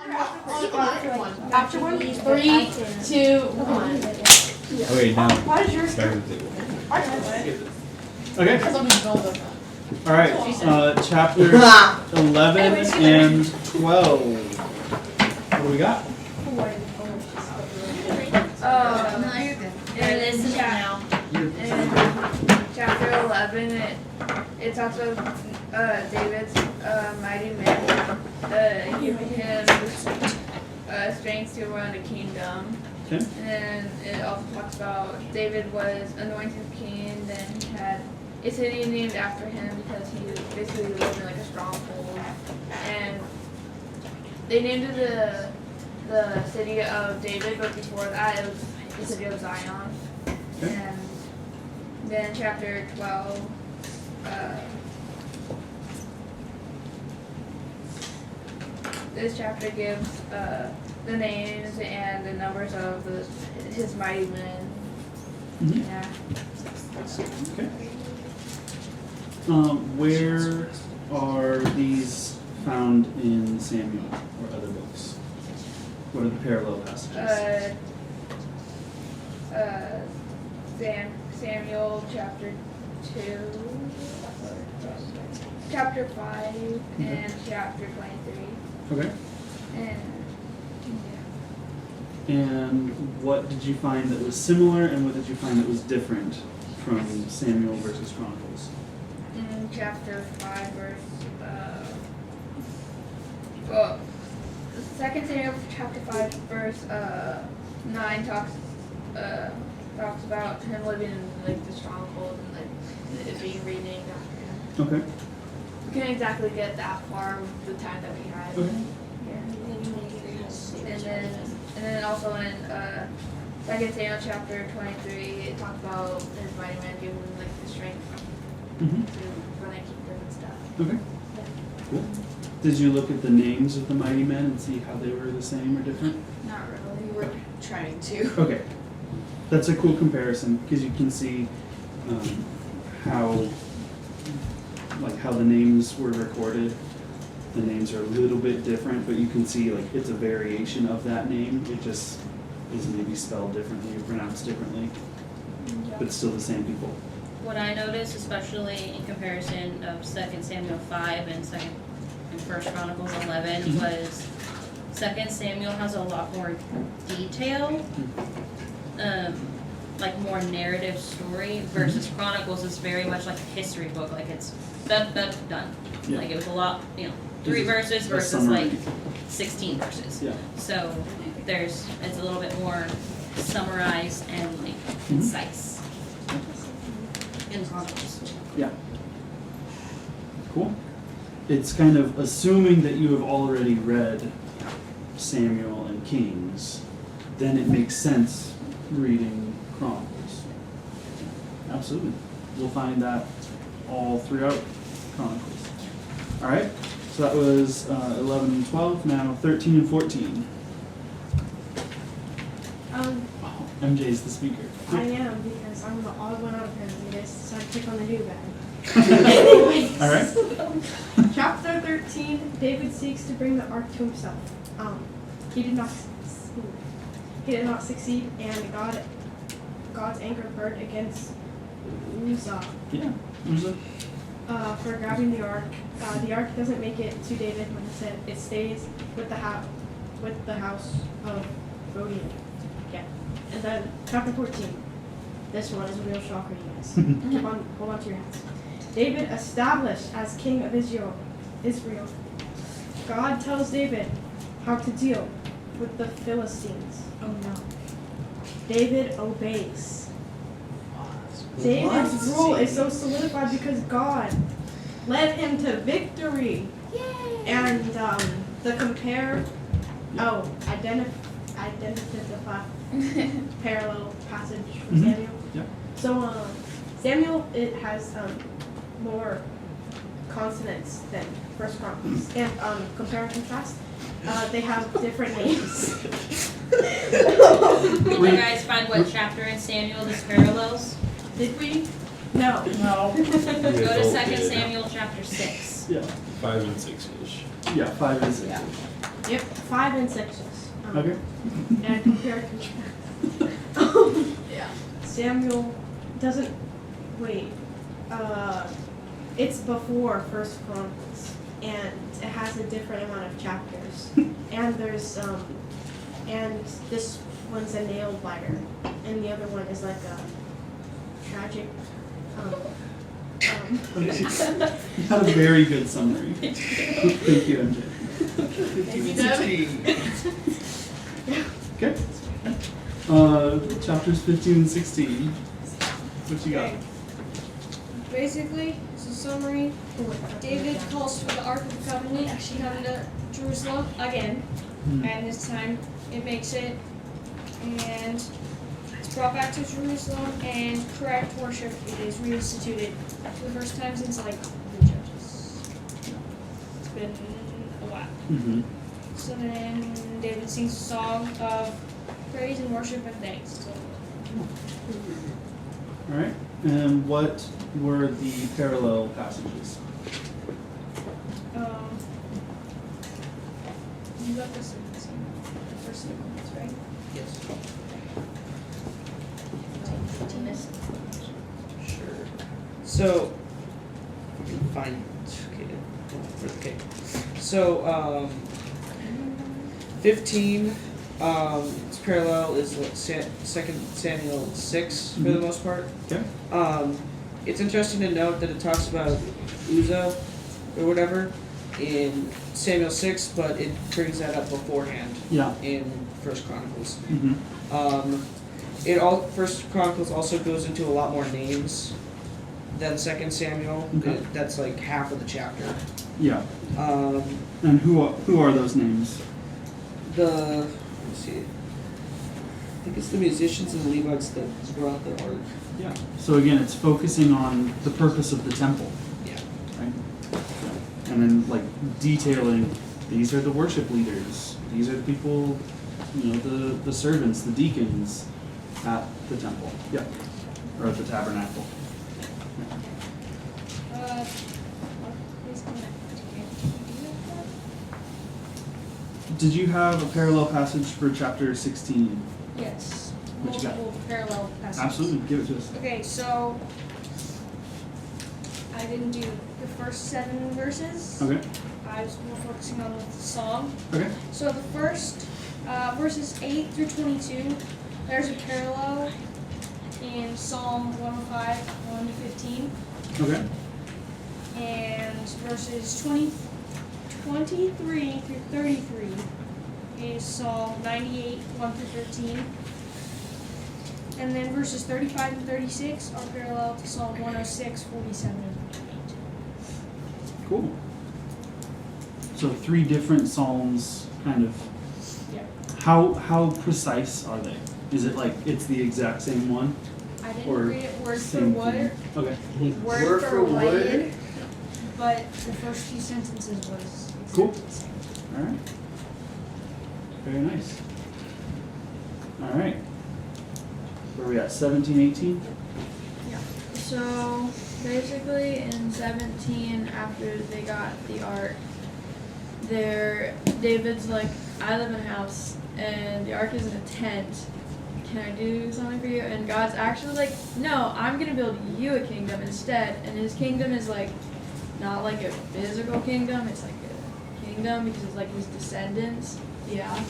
After one? 3, 2, 1. Okay, now. Why does yours Back to the table. Okay. Because I'm just going with that. All right. Chapters 11 and 12. What do we got? It is now. In chapter 11, it talks about David's mighty men giving him strength to run a kingdom. Okay. And then it also talks about David was anointed king, then he had a city named after him because he basically lived in like a stronghold. And they named it the city of David, but before that it was the city of Zion. Okay. And then chapter 12, this chapter gives the names and the numbers of his mighty men. Mhm. Yeah. Okay. Where are these found in Samuel or other books? What are the parallel passages? Samuel chapter 2, chapter 5, and chapter 23. Okay. And And what did you find that was similar, and what did you find that was different from Samuel versus Chronicles? in chapter 5, verse, 2 Samuel chapter 5, verse 9 talks about him living in like the stronghold and like it being renamed after him. Okay. We couldn't exactly get that far with the time that we had. Okay. And then also in 2 Samuel chapter 23, it talks about his mighty men giving him like the strength Mm-hmm. to run and keep them and stuff. Okay. Cool. Did you look at the names of the mighty men and see how they were the same or different? Not really. We were trying to. Okay. That's a cool comparison because you can see how the names were recorded. The names are a little bit different, but you can see like it's a variation of that name. It just is maybe spelled differently or pronounced differently, but still the same people. What I noticed, especially in comparison of 2 Samuel 5 and 1 Chronicles 11, Mhm. was 2 Samuel has a lot more detail, like more narrative story, versus Chronicles is very much like a history book, like it's done. Yeah. Like it was a lot, 3 It's a- verses a versus summary. like 16 verses. Yeah. So it's a little bit more summarized and like concise in Chronicles. Yeah. Cool. It's kind of assuming that you have already read Samuel and Kings, then it makes sense reading Chronicles. Absolutely. We'll find that all throughout Chronicles. All right. So that was 11 and 12. Now 13 and 14. Oh, MJ's the speaker. I am, because I'm the odd one out apparently. They decided to click on the new bag. Anyways. All right. Chapter 13, David seeks to bring the ark to himself. He did not succeed, and God's anger burned against Uzzah Yeah. Who's it? for grabbing the ark. The ark doesn't make it to David when it stays with the house of Rodion. Yeah. And then chapter 14. This one is a real shocker, you guys. Hold on to your hats. David established as king of Israel. God tells David how to deal with the Philistines. Oh no. David obeys. David's rule is so solidified because God led him to victory. Yay! And the identify parallel passage from Mhm. Samuel. Yeah. So Samuel, it has more consonants than First Chronicles, and compare and contrast, they have different names. Did you guys find what chapter in Samuel this parallels? Did we? No. No. Go to 2 Samuel chapter 6. Yeah. 5 and 6-ish. Yeah. 5 and 6. Yeah. Yep, 5 and 6s. Okay. And compare and contrast. Yeah. Samuel doesn't wait. It's before First Chronicles, and it has a different amount of chapters. And there's and this one's a nail biter, and the other one is like a tragic. You had a very good summary. Thank you, MJ. 15 and 16. Okay. Chapters 15 and 16. What you got? Okay. Basically, it's a summary. David calls for the Ark of the Covenant to come to Jerusalem again, and this time it makes it, and it's brought back to Jerusalem, and correct worship is reinstituted for the first time since like the Judges. It's been a while. Mm-hmm. So then David sings a song of praise and worship and thanks. So, All right. And what were the parallel passages? you got this in the first sequence, right? Yes. Sure. So, we can find. Okay. So, 15. Its parallel is like 2 Samuel 6 for the most part. Okay. It's interesting to note that it talks about Uzzah or whatever in Samuel 6, but it brings that up beforehand Yeah. in First Chronicles. Mm-hmm. First Chronicles also goes into a lot more names than 2 Samuel. Okay. That's like half of the chapter. Yeah. Um, And who are those names? let's see. I think it's the musicians and the Levites that brought the ark. Yeah. So again, it's focusing on the purpose of the temple, Yeah. right? And then like detailing, these are the worship leaders. These are the people, the servants, the deacons at the temple. Yeah. Or at the tabernacle. Please connect. Did you have a parallel passage for chapter 16? Yes. What you got? Multiple parallel passages. Absolutely. Give it to us. Okay, so I didn't do the first 7 verses. Okay. I was more focusing on the song. Okay. So the first verses 8 through 22, there's a parallel in Psalm 105, 1 to 15. Okay. And verses 23 through 33 is Psalm 98, 1 through 13. And then verses 35 and 36 are parallel to Psalm 106, 47, and 48. Cool. So 3 different psalms, kind of. Yeah. How precise are they? Is it like it's the exact same one? I didn't Or read it word for same word, thing? Okay. word for word, but the first few sentences was exactly Cool. the same. All right. Very nice. All right. Where are we at? 17, 18? So basically in 17, after they got the ark, David's like, I live in a house and the ark is in a tent. Can I do something for you? And God's actually like, no, I'm gonna build you a kingdom instead. And his kingdom is like not like a physical kingdom, it's like a kingdom because it's like his descendants. Yeah.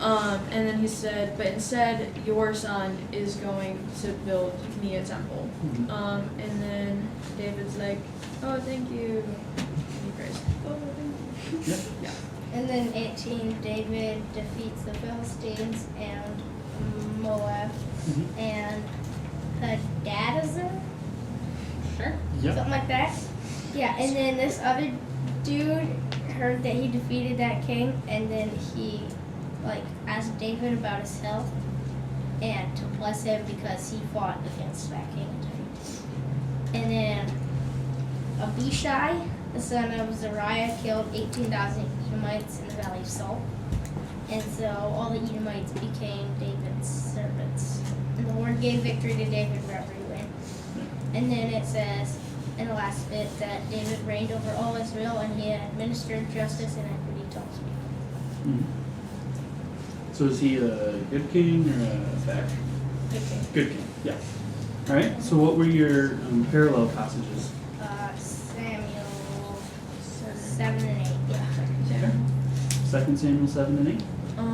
And then he said, but instead your son is going to build me a temple. Mhm. And then David's like, oh, thank you. And he prays, oh, thank you. Yeah. And then 18, David defeats the Philistines and Moab Mhm. and Hadadezer? Sure. Yep. Something like that. Yeah, and then this other dude heard that he defeated that king, and then he asked David about his health and to bless him because he fought against that king and defeated him. And then Abishai, the son of Zeruiah, killed 18,000 Edomites in the Valley of Salt. And so all the Edomites became David's servants. And the Lord gave victory to David wherever he went. And then it says in the last bit that David reigned over all Israel and he administered justice and equity to all his people. Mhm. So is he a good king or a bad king? Good king. Good king, yeah. All right, so what were your parallel passages? Samuel 7 and 8. Yeah. Okay. 2 Samuel 7 and 8?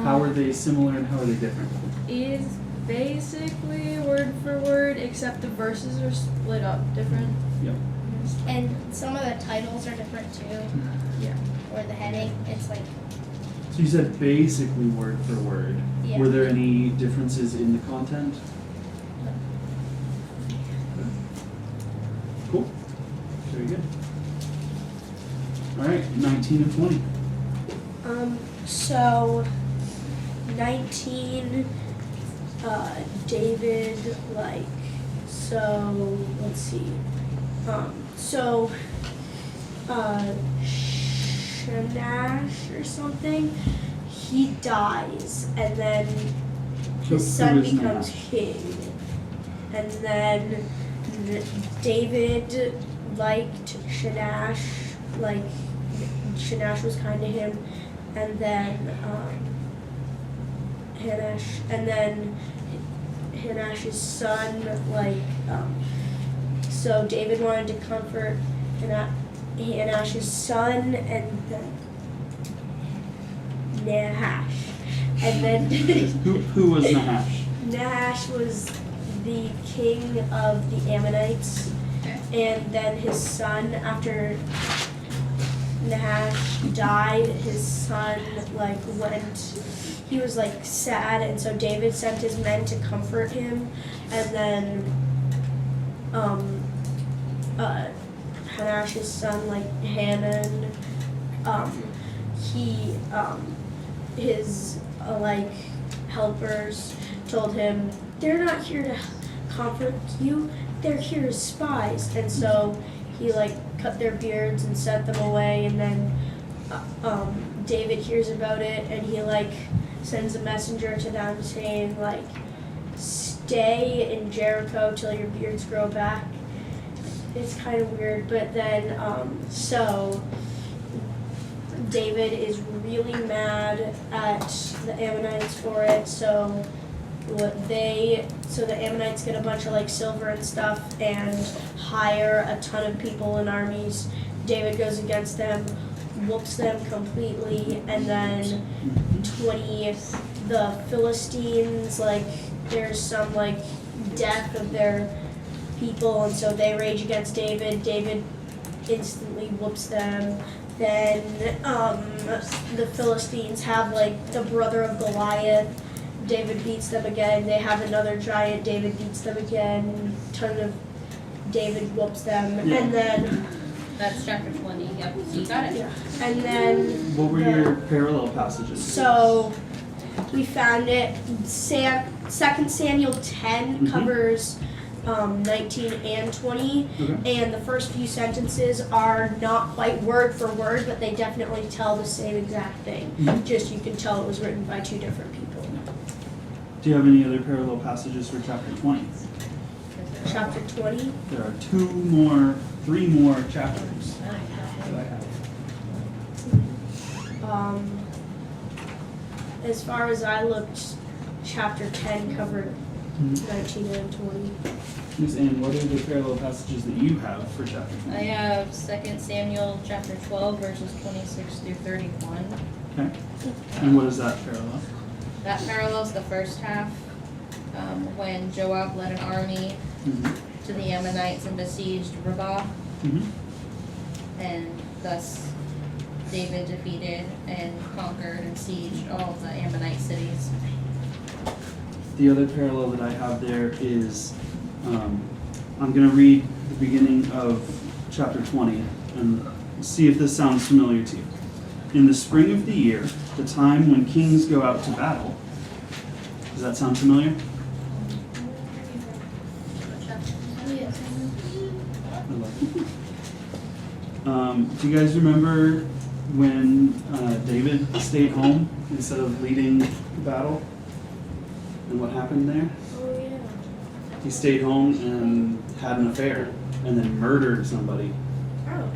How are they similar and how are they different? Is basically word for word, except the verses are split up different. Yep. And some of the titles are different too. Yeah. Or the heading. It's like, So you said basically word for word. yeah. Were there any differences in the content? Cool. Very good. All right, 19 and 20. So 19, David, like, so, let's see, so, Shanash or something, he dies, and then Who his son is becomes Nahash? king, and then David liked Shanash, like, Shanash was kind to him, and then Hanash's son, like, so David wanted to comfort Hanash's son, and then Nahash, and then Who was Nahash? Nahash was the king of the Ammonites, and then his son, after Nahash died, his son like he was like sad, and so David sent his men to comfort him, and then Hanash's son, like Hanan, his like helpers told him, they're not here to comfort you, they're here as spies, and so he like cut their beards and sent them away, and then David hears about it, and he like sends a messenger to them saying like, stay in Jericho till your beards grow back. It's kind of weird, but then so David is really mad at the Ammonites for it, so the Ammonites get a bunch of like silver and stuff and hire a ton of people in armies. David goes against them, whoops them completely, and then the Philistines, like there's some like death of their people, and so they rage against David. David instantly whoops them. Then the Philistines have like the brother of Goliath. David beats them again. They have another giant. David beats them again. Ton of David whoops them, Yeah. and then That's chapter 20. Yep. So you got it. and then What were your parallel passages? so we found it. 2 Samuel 10 Mhm. covers 19 and 20, Okay. and the first few sentences are not quite word for word, but they definitely tell the same exact thing. Mhm. Just you can tell it was written by two different people. Do you have any other parallel passages for chapter 20? Chapter 20. There are three more chapters that I have. As far as I looked, chapter 10 covered 19 and 20. Miss Ann, what are the parallel passages that you have for chapter 20? I have 2 Samuel chapter 12 verses 26 through 31. Okay. And what is that parallel? That parallels the first half, when Joab led an army Mm-hmm. to the Ammonites and besieged Rabbah, Mm-hmm. and thus David defeated and conquered and sieged all of the Ammonite cities. The other parallel that I have there is, I'm going to read the beginning of chapter 20 and see if this sounds familiar to you. In the spring of the year, the time when kings go out to battle. Does that sound familiar? Do you guys remember when David stayed home instead of leading the battle? And what happened there? Oh, yeah. He stayed home and had an affair and then murdered somebody. Oh.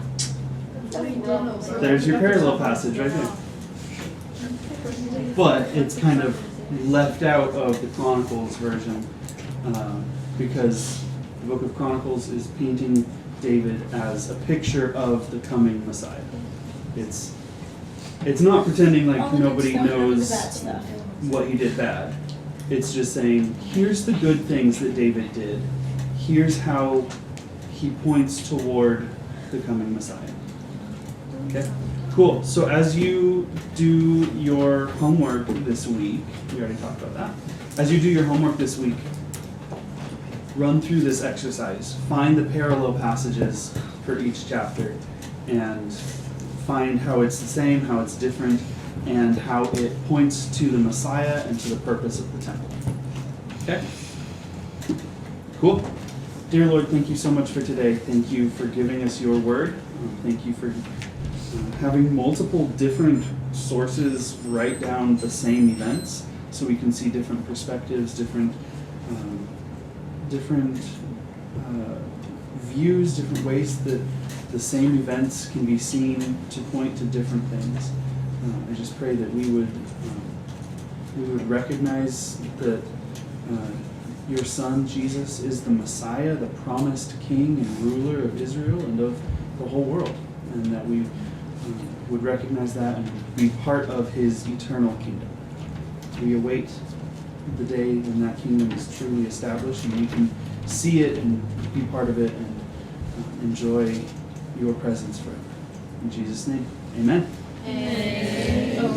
There's your parallel passage right there. but it's kind of left out of the Chronicles version because the book of Chronicles is painting David as a picture of the coming Messiah. It's not pretending All like the good nobody stuff, none of the knows bad stuff. what he did bad. It's just saying, here's the good things that David did. Here's how he points toward the coming Messiah. Okay? Cool. So as you do your homework this week, we already talked about that. As you do your homework this week, run through this exercise. Find the parallel passages for each chapter and find how it's the same, how it's different, and how it points to the Messiah and to the purpose of the temple. Okay? Cool. Dear Lord, thank you so much for today. Thank you for giving us your word. Thank you for having multiple different sources write down the same events so we can see different perspectives, different views, different ways that the same events can be seen to point to different things. I just pray that we would recognize that your Son, Jesus, is the Messiah, the promised King and ruler of Israel and of the whole world, and that we would recognize that and be part of his eternal kingdom. We await the day when that kingdom is truly established and we can see it and be part of it and enjoy your presence forever. In Jesus' name, amen. Amen.